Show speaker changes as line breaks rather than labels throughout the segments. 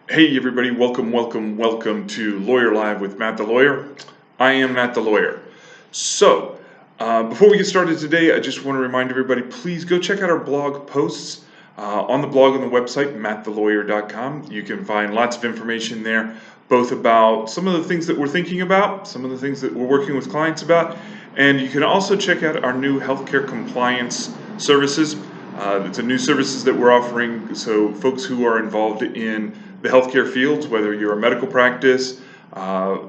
Hey everybody, welcome to Lawyer Live with Matt the Lawyer. I am Matt the Lawyer. So, before we get started today, I just want to remind everybody, please go check out our blog posts on the blog on the website, mattthelawyer.com. You can find lots of information there, both about some of the things that we're thinking about, some of the things that we're working with clients about, and you can also check out our new healthcare compliance services. It's a new services that we're offering, so folks who are involved in the healthcare fields, whether you're a medical practice,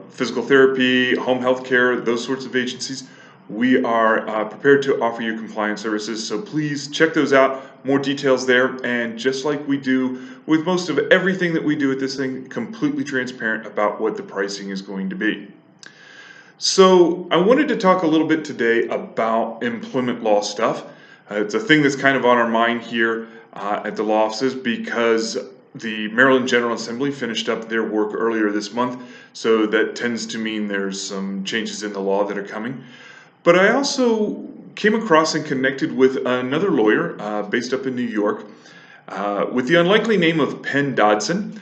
physical therapy, home healthcare, those sorts of agencies, we are prepared to offer you compliance services. So please check those out, more details there, and just like we do with most of everything that we do at this thing, completely transparent about what the pricing is going to be. So I wanted to talk a little bit today about employment law stuff. It's a thing that's kind of on our mind here at the law offices because the Maryland General Assembly finished up their work earlier this month, so that tends to mean there's some changes in the law that are coming. But I also came across and connected with another lawyer based up in New York with the unlikely name of Penn Dodson.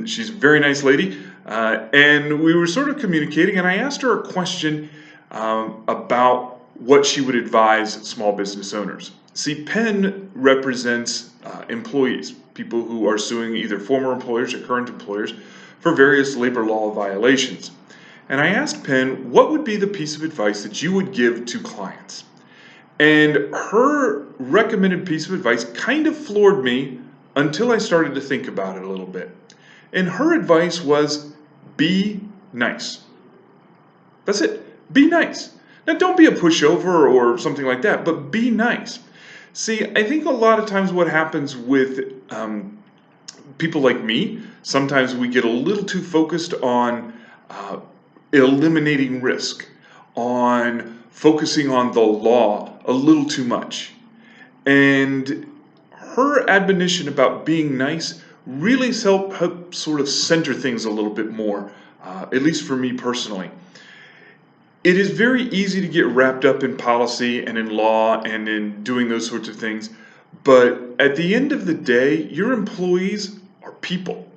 She's a very nice lady, and we were sort of communicating, and I asked her a question about what she would advise small business owners. See, Penn represents employees, people who are suing either former employers or current employers for various labor law violations. And I asked Penn, what would be the piece of advice that you would give to clients? And her recommended piece of advice kind of floored me until I started to think about it a little bit. And her advice was, be nice. That's it. Be nice. Now, don't be a pushover or something like that, but be nice. See, I think a lot of times what happens with people like me, sometimes we get a little too focused on eliminating risk, on focusing on the law a little too much. And her admonition about being nice really help sort of center things a little bit more, at least for me personally. It is very easy to get wrapped up in policy and in law and in doing those sorts of things, but at the end of the day, your employees are people,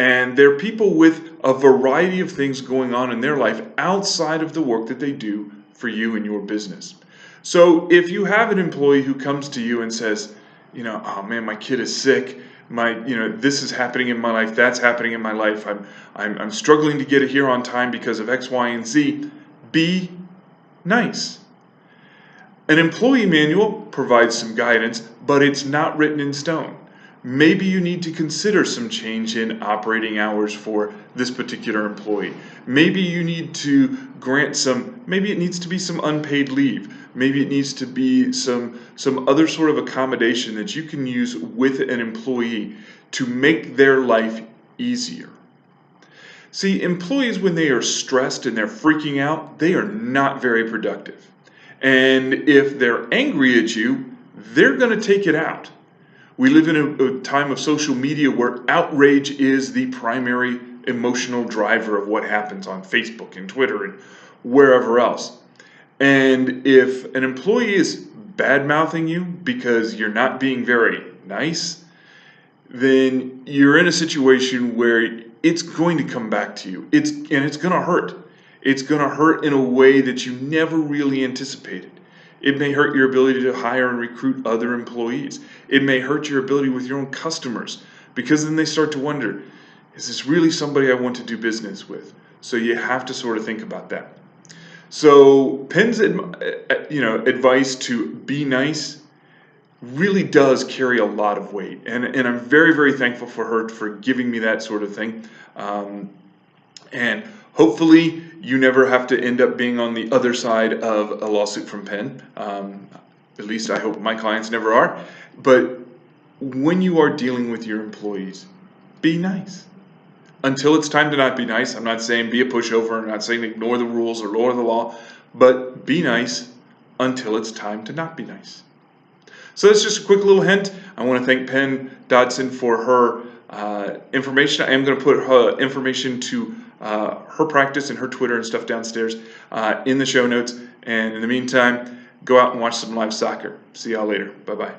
and they're people with a variety of things going on in their life outside of the work that they do for you and your business. So if you have an employee who comes to you and says, oh man, my kid is sick, this is happening in my life, that's happening in my life, I'm struggling to get it here on time because of X, Y, and Z, be nice. An employee manual provides some guidance, but it's not written in stone. Maybe you need to consider some change in operating hours for this particular employee. Maybe you need to grant maybe it needs to be some unpaid leave. Maybe it needs to be some other sort of accommodation that you can use with an employee to make their life easier. See, employees, when they are stressed and they're freaking out, they are not very productive. And if they're angry at you, they're going to take it out. We live in a time of social media where outrage is the primary emotional driver of what happens on Facebook and Twitter and wherever else. And if an employee is bad-mouthing you because you're not being very nice, then you're in a situation where it's going to come back to you. It's going to hurt. It's going to hurt in a way that you never really anticipated. It may hurt your ability to hire and recruit other employees. It may hurt your ability with your own customers, because then they start to wonder, is this really somebody I want to do business with? So you have to sort of think about that. So Penn's advice to be nice really does carry a lot of weight, and I'm very, very thankful for her for giving me that sort of thing, and hopefully you never have to end up being on the other side of a lawsuit from Penn. At least I hope my clients never are. But when you are dealing with your employees, be nice until it's time to not be nice. I'm not saying be a pushover, I'm not saying ignore the rules or lower the law, but be nice until it's time to not be nice. So that's just a quick little hint. I want to thank Penn Dodson for her information. I am going to put her information to her practice and her Twitter and stuff downstairs in the show notes. And in the meantime, go out and watch some live soccer. See y'all later. Bye-bye.